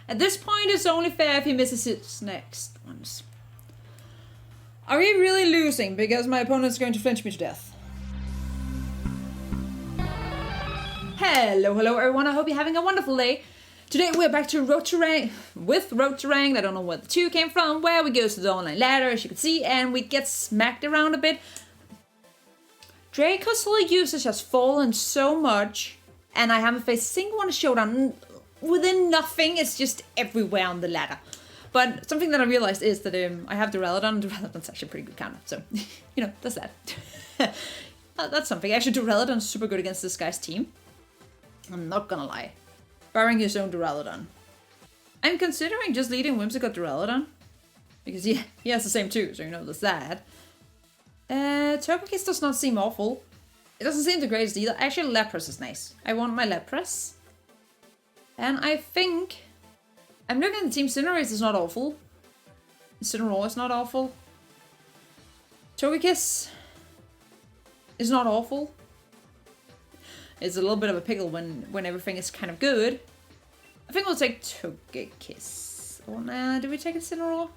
At this point, it's only fair if he misses his next ones. Are we really losing? Because my opponent's going to flinch me to death. Hello everyone, I hope you're having a wonderful day. Today we're back to Road to Rank, with Road to Rank. I don't know where the 2 came from, where we go to the online ladder, as you can see, and we get smacked around a bit. Draco's usage has fallen so much, and I haven't faced a single one showdown within nothing. It's just everywhere on the ladder. But something that I realized is that I have Duraludon. Duraludon's actually a pretty good counter, so, you know, that's that. That's something. Actually, Duraludon's super good against this guy's team. I'm not gonna lie. Barring his own Duraludon. I'm considering just leading Whimsicott Duraludon. Because he has the same too, so you know there's that. PokePaste does not seem awful. It doesn't seem the greatest either. Actually, Lapras is nice. I want my Lapras. And I think... I'm looking at the team. Incinerate is not awful. Incineroar is not awful. Togekiss is not awful. It's a little bit of a pickle when everything is kind of good. I think we'll take Togekiss. Or nah, do we take Incineroar?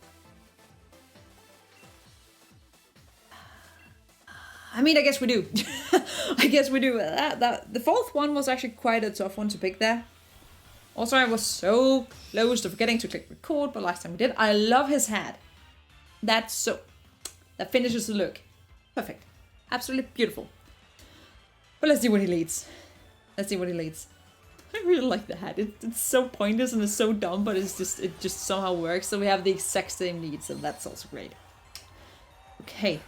I mean, I guess we do. I guess we do. The fourth one was actually quite a tough one to pick there. Also, I was so close to forgetting to click record, but last time we did. I love his hat. That finishes the look. Perfect. Absolutely beautiful. But let's see what he leads. Let's see what he leads. I really like the hat. It's so pointless and it's so dumb, but it just somehow works. So we have the exact same lead, so that's also great. Okay.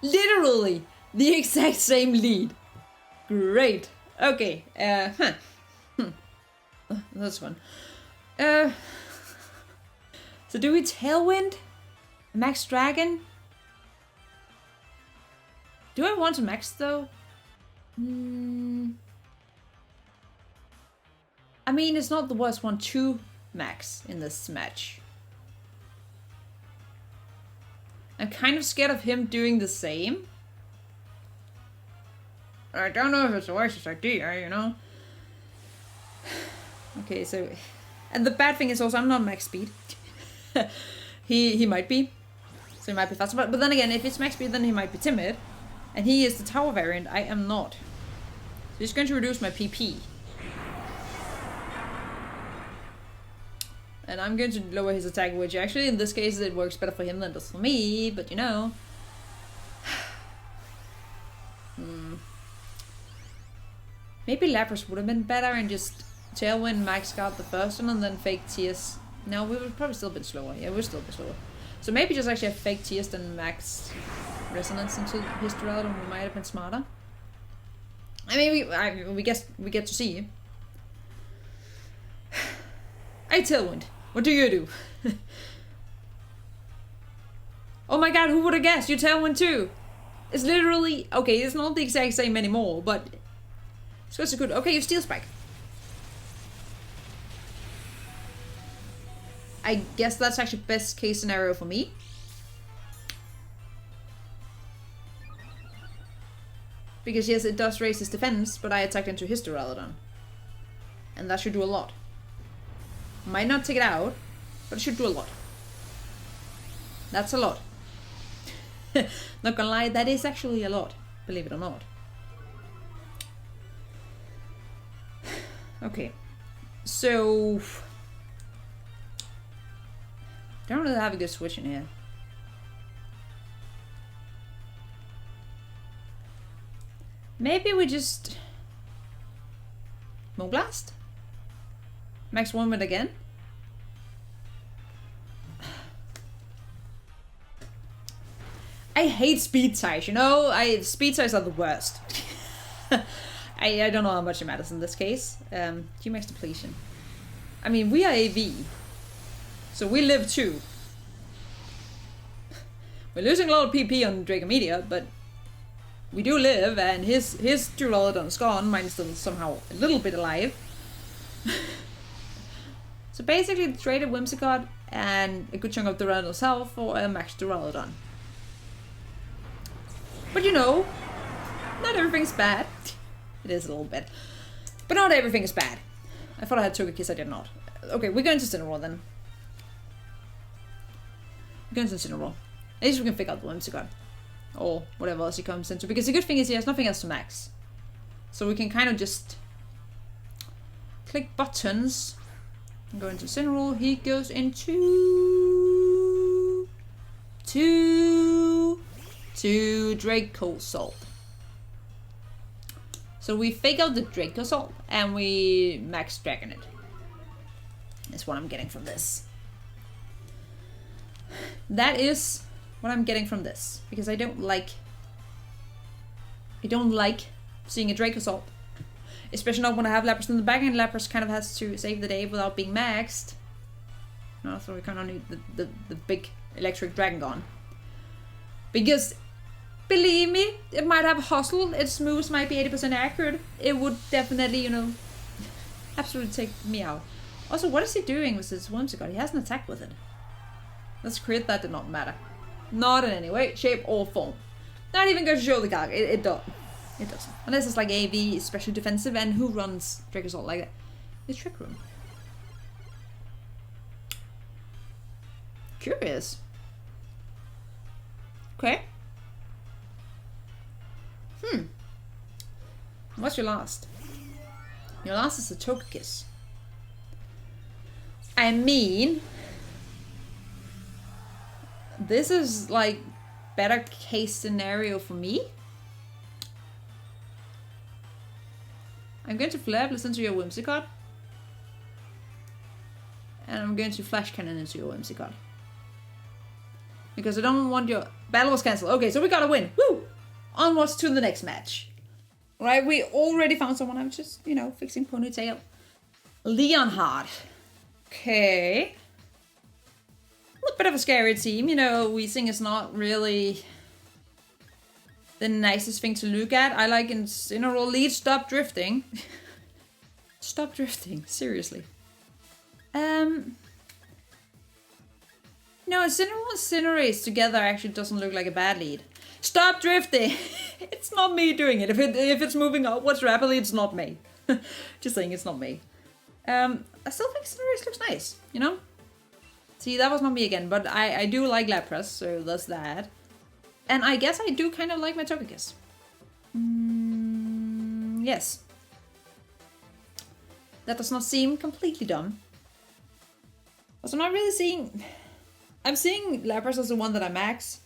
Literally the exact same lead. Great. Okay. That's fun. So do we Tailwind? Max Dragon? Do I want to max though? I mean, it's not the worst one to max in this match. I'm kind of scared of him doing the same. I don't know if it's the wisest idea, you know? Okay, so... And the bad thing is also I'm not max speed. he might be. So he might be faster. But then again, if it's max speed, then he might be timid. And he is the tower variant. I am not. So he's going to reduce my PP. And I'm going to lower his attack, which actually in this case it works better for him than it does for me. But you know. Maybe Lapras would have been better and just Tailwind Max Guard the first one and then fake Tears. No, we would probably still a bit slower. Yeah, we're still a bit slower. So maybe just actually have fake Tears and Max Resonance into his Duraludon. We might have been smarter. I mean, we get to see. I Tailwind. What do you do? Oh my god, who would have guessed? You Tailwind too. It's literally okay. It's not the exact same anymore, but. So it's good. Okay, you Steel Spike. I guess that's actually best case scenario for me. Because yes, it does raise his defense, but I attacked into his Duraludon. And that should do a lot. Might not take it out, but it should do a lot. That's a lot. Not gonna lie, that is actually a lot. Believe it or not. Okay, so don't really have a good switch in here. Maybe we just Moonblast? Max Wounded again? I hate speed ties, you know? Speed ties are the worst. I don't know how much it matters in this case. G-Max Depletion. I mean, we are AV. So we live too. We're losing a lot of PP on Dracomedia, but we do live, and his Duraludon's gone. Mine's still somehow a little bit alive. So basically, traded Whimsicott and a good chunk of Duraludon's health for a max Duraludon. But you know, not everything's bad. It is a little bit. But not everything is bad. I thought I had Togekiss, I did not. Okay, we're going to Cineroar then. We're going to Cineroar. At least we can figure out the Whimsicott. Or whatever else he comes into. Because the good thing is he has nothing else to max. So we can kind of just click buttons. And go into Cineroar. He goes into... to Dracozolt. So we fake out the Dracozolt and we max Dragon it. That's what I'm getting from this. That is what I'm getting from this. Because I don't like seeing a Dracozolt. Especially not when I have Lapras in the back, and Lapras kind of has to save the day without being maxed. No, so we kind of need the big electric Dragon Gone. Because, believe me, it might have hustle, its moves might be 80% accurate. It would definitely, you know, absolutely take me out. Also, what is he doing with his Whimsicott? He has an attack with it. Let's crit, that did not matter. Not in any way, shape, or form. Not even going to show the card. It doesn't. It doesn't. Unless it's like AV, especially defensive, and who runs Dracozolt like that? It's Trick Room. Curious. Okay. What's your last? Your last is a Togekiss. I mean, this is like better case scenario for me. I'm going to Flare Blitz into your Whimsicott. And I'm going to Flash Cannon into your Whimsicott. Because I don't want your... Battle was cancelled. Okay, so we gotta win. Woo! Onwards to the next match. Right, we already found someone. I'm just, you know, fixing Ponytail. Leonhard. Okay. A bit of a scary team. You know, Weezing is not really the nicest thing to look at. I like Incineroar lead. Stop drifting. Stop drifting. Seriously. No, Incineroar and Cinderace together actually doesn't look like a bad lead. Stop drifting! It's not me doing it. If it's moving upwards rapidly, it's not me. Just saying, it's not me. I still think Cinderace looks nice, you know? See, that was not me again, but I do like Lapras, so that's that. And I guess I do kind of like my Togekiss. Yes. That does not seem completely dumb. Also, I'm not really seeing... I'm seeing Lapras as the one that I max.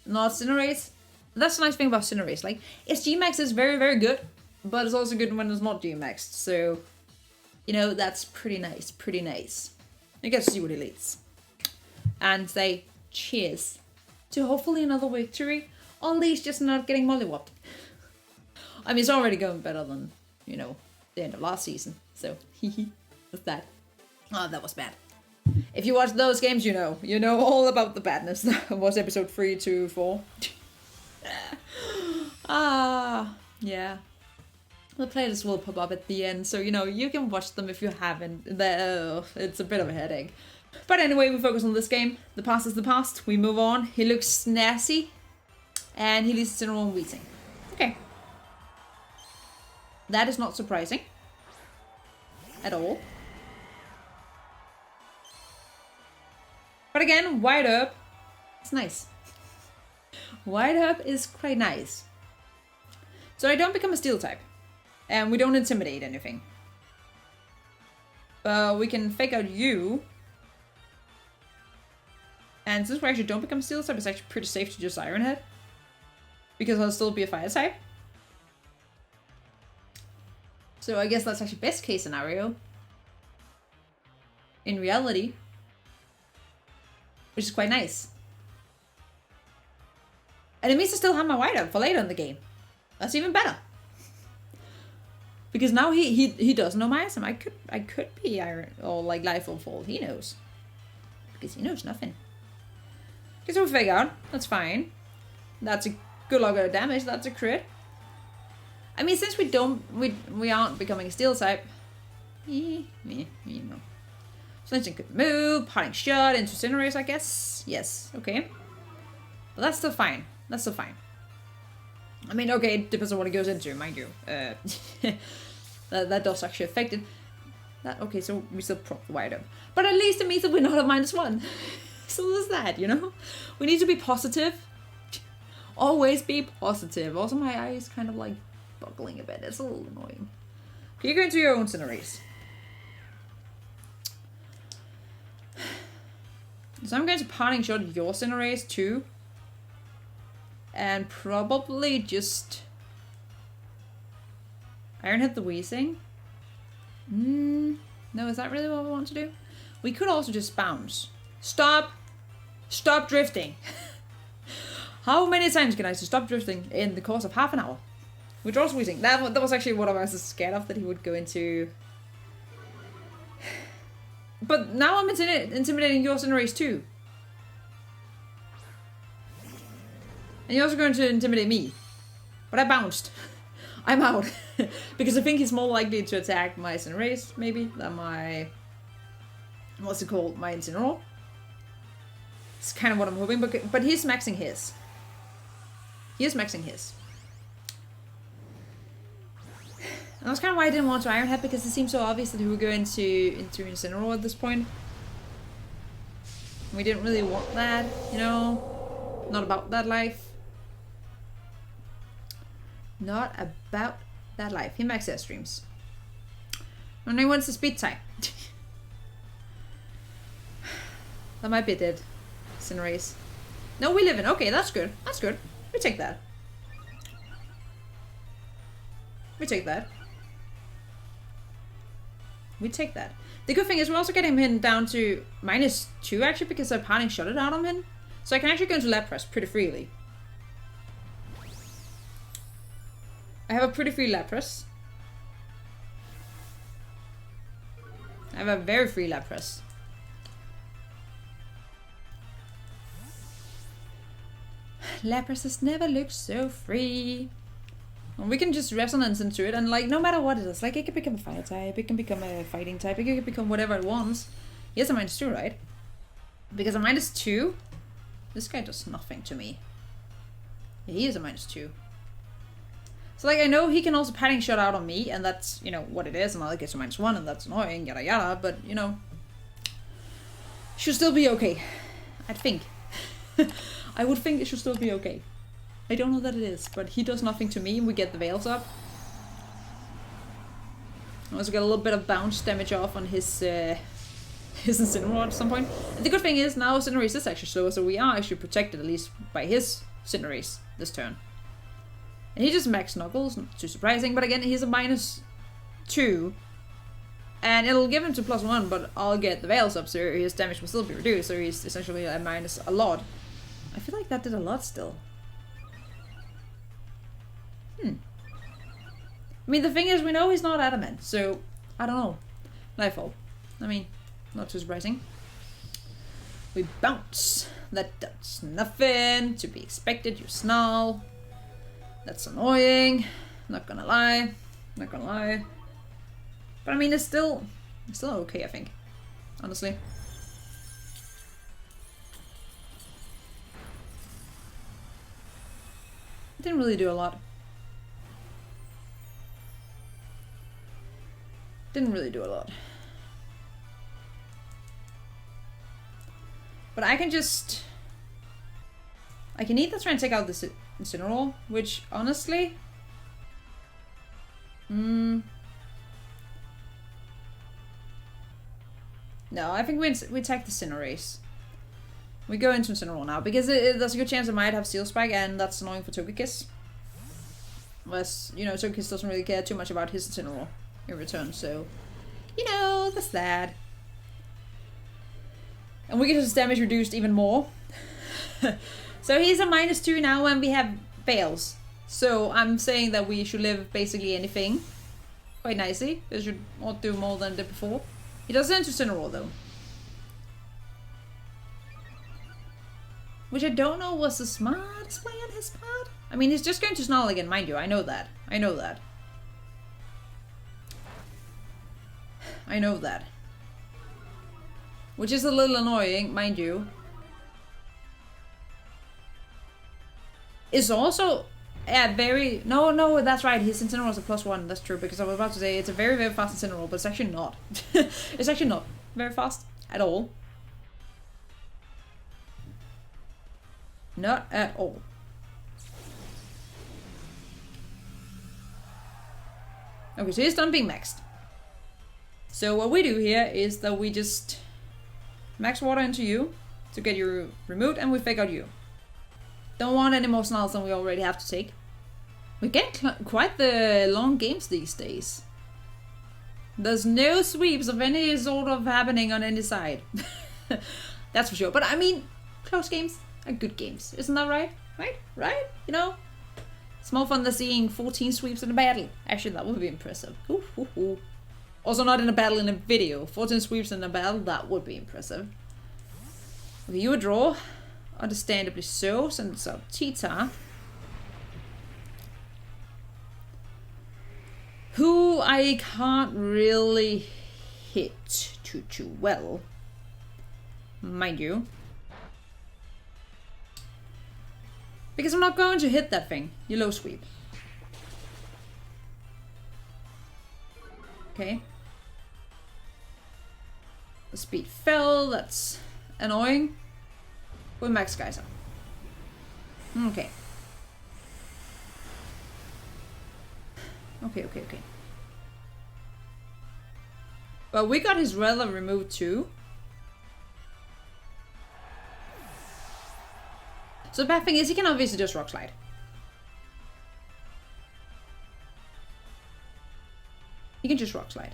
Not Cinderace. That's the nice thing about Cinderace. Like, its G-Max is very, very good. But it's also good when it's not G-Maxed. So, you know, that's pretty nice. Pretty nice. I get to see what he leads. And say cheers to hopefully another victory. Or at least just not getting mollywopped. I mean, it's already going better than, you know, the end of last season. So, hehe. What's that? Oh, that was bad. If you watch those games, you know all about the badness. That was episode 3 to 4. Yeah. The playlist will pop up at the end, so, you know, you can watch them if you haven't. It's a bit of a headache. But anyway, we focus on this game. The past is the past. We move on. He looks snazzy. And he leads to Incineroar and Weezing. Okay. That is not surprising. At all. But again, Wide Up, it's nice. Wide Up is quite nice. So I don't become a Steel type. And we don't intimidate anything. But we can fake out you. And since we actually don't become a Steel type, it's actually pretty safe to just Iron Head. Because I'll still be a Fire type. So I guess that's actually best case scenario. In reality. Which is quite nice. And it means I still have my Wide Up for later in the game. That's even better. Because now he doesn't know my item. I could be Iron or like Life or Fall. He knows. Because he knows nothing. Because we'll figure out. That's fine. That's a good log of damage. That's a crit. I mean, since we aren't becoming a Steel type. You know. Flinching could move, parting shot into Cinderace, I guess. Yes, okay. But that's still fine. That's still fine. I mean, okay, it depends on what it goes into, mind you. That does actually affect it. Okay, so we still prop the wide up. But at least it means that we're not at -1. So there's that, you know? We need to be positive. Always be positive. Also, my eye is kind of like buckling a bit. It's a little annoying. Okay, you go into your own Cinderace. So I'm going to parting shot your Cinderace too. And probably just Iron Head the Weezing. No, is that really what we want to do? We could also just bounce. Stop drifting. How many times can I just stop drifting in the course of half an hour? Withdraws Weezing. That was actually what I was scared of, that he would go into. But now I'm intimidating your Cinderace too. And you're also going to intimidate me. But I bounced. I'm out. Because I think he's more likely to attack my Cinderace, maybe, than my... What's it called? My Incineroar. It's kind of what I'm hoping, but he's maxing his. He is maxing his. And that's kind of why I didn't want to Iron Head, because it seemed so obvious that he would go into Incineroar at this point. We didn't really want that, you know? Not about that life. Not about that life. He maxed Airstreams. And he wants the speed type. That might be dead. Cinderace. No, we live in. Okay, that's good. That's good. We take that. We take that. We take that. The good thing is we're also getting him down to -2 actually, because I parting shot it out on him. So I can actually go into Lapras pretty freely. I have a pretty free Lapras. I have a very free Lapras. Lapras has never looked so free. And we can just resonance into it, and like no matter what it is, like it can become a fire type, it can become a fighting type, it can become whatever it wants. He has a -2, right? Because a -2, this guy does nothing to me. Yeah, he is a -2. So like I know he can also parting shot out on me, and that's, you know, what it is, and I'll get to -1, and that's annoying, yada yada, but you know, should still be okay. I'd think. I would think it should still be okay. I don't know that it is, but he does nothing to me, and we get the Veils up. I also get a little bit of bounce damage off on his Incineroar at some point. And the good thing is now Cinderace is actually slower, so we are actually protected at least by his Cinderace this turn. And he just max Knuckles, not too surprising, but again he's a -2. And it'll give him to +1, but I'll get the Veils up, so his damage will still be reduced, so he's essentially a minus a lot. I feel like that did a lot still. I mean, the thing is, we know he's not adamant, so I don't know. Nightfall. I mean, not too surprising. We bounce. That does nothing to be expected. You snarl. That's annoying. Not gonna lie. Not gonna lie. But I mean, it's still okay, I think. Honestly. Didn't really do a lot. Didn't really do a lot. But I can just... I can either try and take out this Incineroar, which honestly... No, I think we attack the Cinderace. We go into Incineroar now, because there's a good chance I might have Seal Spike, and that's annoying for Togekiss. Unless, you know, Togekiss doesn't really care too much about his Incineroar in return, so... You know, that's that. And we get his damage reduced even more. So he's a -2 now, and we have Veils. So I'm saying that we should live basically anything quite nicely. It should not do more than it did before. He does it into Incineroar though. Which I don't know was the smartest play on his part. I mean, he's just going to Snarl again, mind you. I know that. I know that. I know that. Which is a little annoying, mind you. It's also Yeah, very... No, that's right. His Incineroar is a +1. That's true, because I was about to say it's a very, very fast Incineroar, but it's actually not. It's actually not very fast at all. Not at all. Okay, so he's done being maxed. So what we do here is that we just max water into you to get you removed, and we fake out you. Don't want any more snarls than we already have to take. We get quite the long games these days. There's no sweeps of any sort of happening on any side. That's for sure. But I mean, close games are good games. Isn't that right? Right? You know? It's more fun than seeing 14 sweeps in a battle. Actually, that would be impressive. Ooh, ooh, ooh. Also not in a battle, in a video. 14 sweeps in a battle, that would be impressive. Okay, you a draw. Understandably so, since it's Cheetah. Who I can't really hit too well. Mind you. Because I'm not going to hit that thing. You low sweep. Okay. The speed fell, that's annoying. We'll max guys up. Okay. Okay. Well, we got his Relic removed too. So the bad thing is he can obviously just Rock Slide. He can just Rock Slide.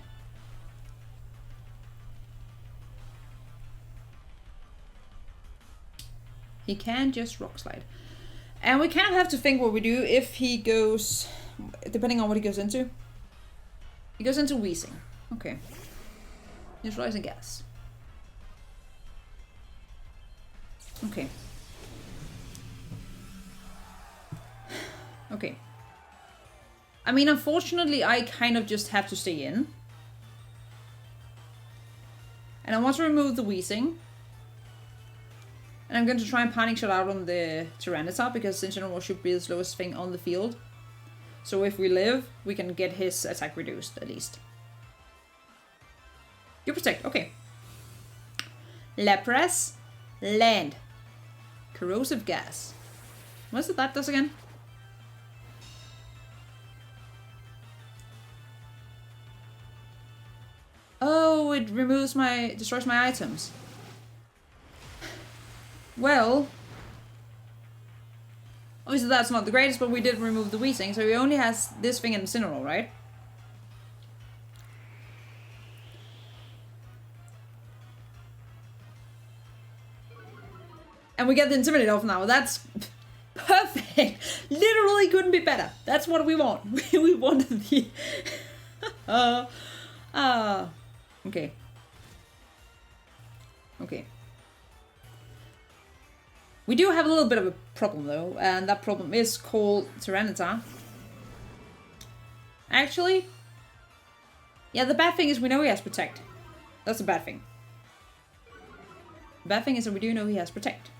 He can just Rock Slide. And we kind of have to think what we do if he goes, depending on what he goes into. He goes into Wheezing. Okay. Neutralizing Gas. Okay. Okay. I mean, unfortunately, I kind of just have to stay in. And I want to remove the Wheezing. And I'm going to try and Panic Shot out on the Tyranitar, because Incineroar should be the slowest thing on the field. So if we live, we can get his attack reduced, at least. You protect, okay. Lapras, land. Corrosive Gas. What's it that does again? Oh, it removes destroys my items. Well, obviously that's not the greatest, but we did remove the Wheezing, so he only has this thing and Incineroar, right? And we get the Intimidate off now. That's perfect. Literally couldn't be better. That's what we want. We wanted the... Okay. Okay. We do have a little bit of a problem though, and that problem is called Tyranitar. Actually, yeah, the bad thing is we know he has Protect. That's a bad thing. The bad thing is that we do know he has Protect.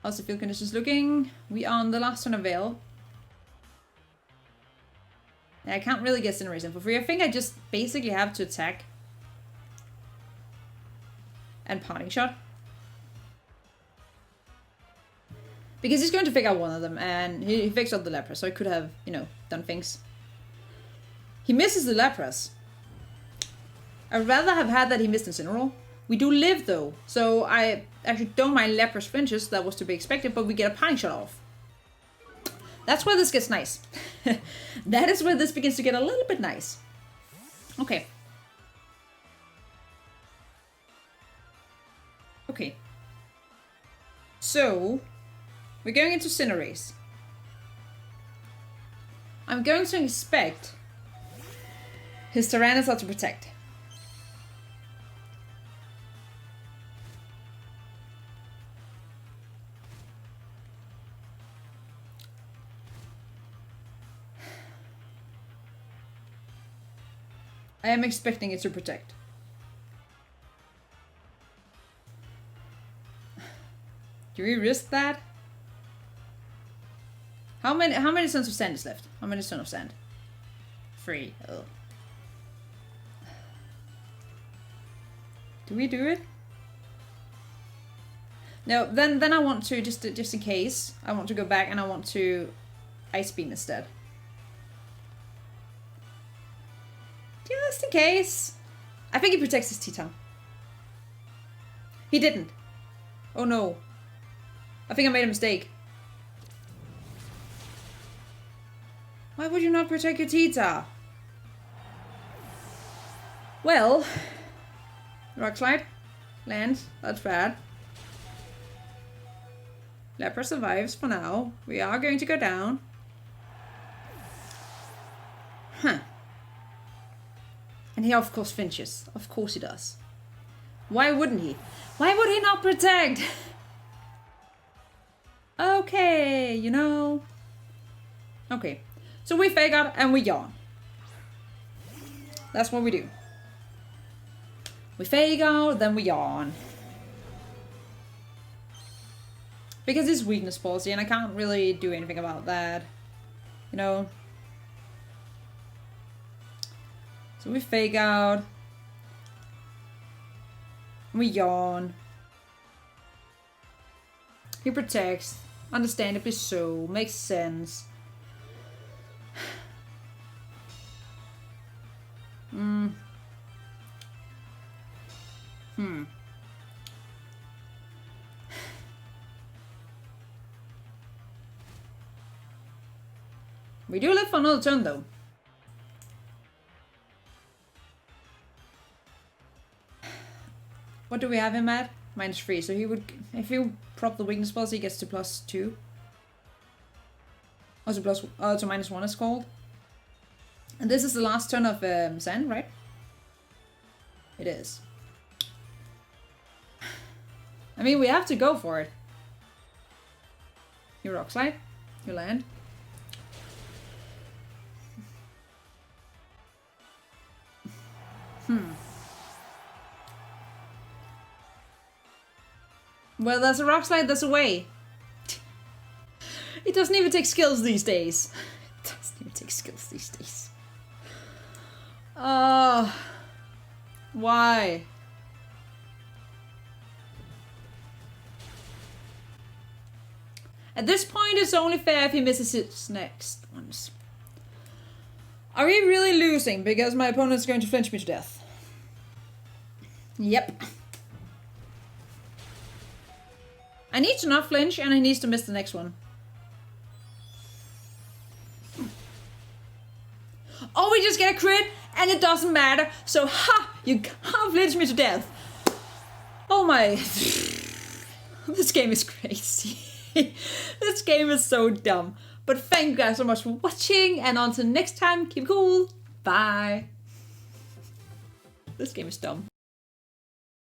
How's the field conditions looking? We are on the last turn of Veil. I can't really get Incineration for free. I think I just basically have to attack. And Parting Shot. Because he's going to figure out one of them, and he fixed out the Lapras, so I could have, you know, done things. He misses the Lapras. I'd rather have had that he missed Incineroar. We do live though, so I actually don't mind Lapras flinches, that was to be expected, but we get a Parting Shot off. That's where this gets nice. That is where this begins to get a little bit nice. Okay. Okay. So, we're going into Cinderace. I'm going to expect his Tyranitar to protect. I am expecting it to protect. Do we risk that? How many Sons of Sand is left? How many Sons of Sand? 3. Oh. Do we do it? No, then I want to, just in case, I want to go back and I want to Ice Beam instead. Just in case. I think he protects his T-Tongue. He didn't. Oh no. I think I made a mistake. Why would you not protect your Tita? Well, Rock Slide lands. That's bad. Lapras survives for now. We are going to go down. Huh. And he of course flinches. Of course he does. Why wouldn't he? Why would he not protect? Okay, you know. Okay. So we fake out and we yawn. That's what we do. We fake out, then we yawn. Because it's weakness policy and I can't really do anything about that. You know? So we fake out. We yawn. He protects. Understandably so. Makes sense. We do live for another turn though. What do we have him at? -3. So he would, if you prop the weakness policy, he gets to +2. Also to -1 is called. And this is the last turn of Sand, right? It is. I mean, we have to go for it. You Rock Slide. You land. Well, there's a Rock Slide, there's a way. It doesn't even take skills these days. It doesn't even take skills these days. Why? At this point, it's only fair if he misses his next ones. Are we really losing because my opponent's going to flinch me to death? Yep. I need to not flinch and he needs to miss the next one. Oh, we just get a crit and it doesn't matter. So, ha! You can't flinch me to death. Oh my. This game is crazy. This game is so dumb. But thank you guys so much for watching. And until next time, keep cool. Bye. This game is dumb.